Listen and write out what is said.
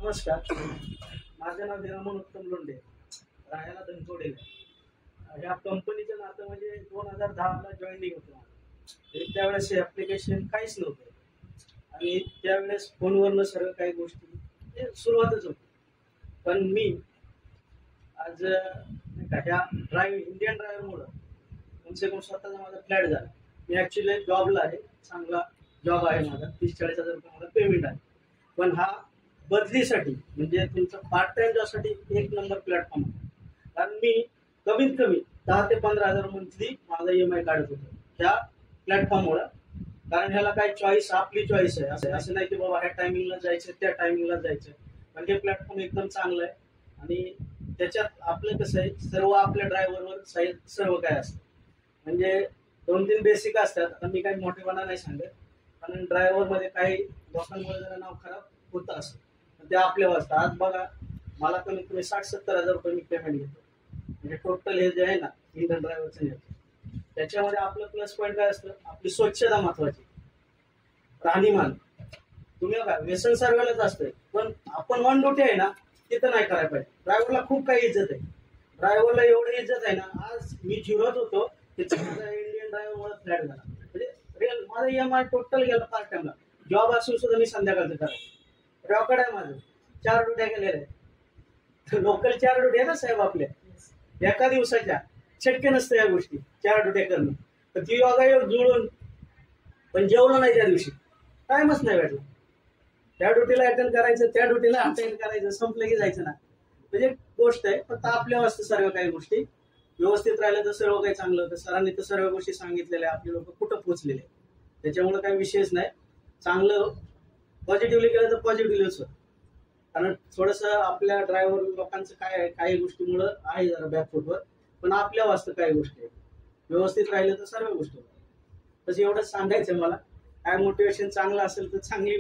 नमस्कार. माझं नाव हिरामन उत्तम लोंढे, राहायला धनकवडीला. या कंपनीचं नातं म्हणजे 2010ला जॉईनिंग होतं माझं. त्यावेळेस हे ॲप्लिकेशन काहीच नव्हतं आणि त्यावेळेस फोनवरनं सर्व काही गोष्टी सुरुवातच होती. पण मी आज ह्या इंडियन ड्रायव्हरमुळं कमसे कम स्वतःचा माझा फ्लॅट झाला. मी ॲक्च्युली जॉबला आहे, चांगला जॉब आहे माझा, 30-40 हजार रुपये मला पेमेंट आहे. पण हा बदलीसाठी म्हणजे तुमचा पार्ट टाइम जॉबसाठी एक नंबर प्लॅटफॉर्म आहे. कारण मी कमीत कमी 10 ते 15 हजार मंथली माझा EMI काढत होतो ह्या प्लॅटफॉर्ममुळं. कारण ह्याला काय चॉईस, आपली चॉईस आहे. असं नाही की बाबा ह्या टायमिंगला जायचं त्या टायमिंगला जायचं. पण हे प्लॅटफॉर्म एकदम चांगलं आहे आणि त्याच्यात आपलं कसं आहे, सर्व आपल्या ड्रायव्हरवर सर्व काय असतं. म्हणजे 2-3 बेसिक असतात. आता मी काही मोठेपणा नाही सांगत, कारण ड्रायव्हरमध्ये काही लोकांमुळे जरा नाव खराब होतं असं, ते आपल्या वाजता. आज बघा, मला कमीत कमी 60-70 हजार रुपये मी पेमेंट घेतो. म्हणजे टोटल हे जे आहे ना इंडियन ड्रायव्हरचं घेतो, त्याच्यामध्ये आपलं प्लस पॉईंट काय असतं, आपली स्वच्छता महत्वाची, राहणीमान. तुम्ही बघा, व्यसन सर्वांनाच असतंय, पण आपण ऑन ड्युटी आहे ना तिथं नाही करायला पाहिजे. ड्रायव्हरला खूप काही इज्जत आहे. ड्रायव्हरला एवढी इज्जत आहे ना, आज मी झिरोत होतो माझा इंडियन ड्रायव्हर फ्लॅट झाला. म्हणजे रिअल माझा EMI टोटल गेला पार्ट टाइमला. जॉब असून सुद्धा मी संध्याकाळचं करायचं. रेकॉर्ड आहे माझं, 4 ड्युट्या केलेल्या आहेत. लोकल 4 ड्युट्या ना साहेब आपल्या एका दिवसाच्या. शक्य नसतं या गोष्टी 4 ड्युट्या करणं. तर ती योगायोग जुळून पण जेवलं नाही त्या दिवशी, टाइमच नाही भेटला. त्या ड्युटीला अटेंड करायचं, त्या ड्युटीला अटेंड करायचं, संपलं की जायचं ना. म्हणजे गोष्ट आहे, फक्त आपल्या वाजता सर्व काही गोष्टी व्यवस्थित राहिल्या तर सर्व काही चांगलं होतं. सरांनी तर सर्व गोष्टी सांगितलेल्या, आपले लोक कुठं पोहोचलेले, त्याच्यामुळे काही विषयच नाही. चांगलं पॉझिटिव्हली केलं तर पॉझिटिव्हलीच होतं. कारण थोडंसं आपल्या ड्रायव्हर लोकांचं काय आहे, काही गोष्टीमुळं आहे जरा बॅकफुटवर, पण आपल्या वाजता काही गोष्टी आहेत. व्यवस्थित राहिलं तर सर्व गोष्टी होतात. तसं एवढंच सांगायचं मला. काय मोटिवेशन चांगलं असेल तर चांगली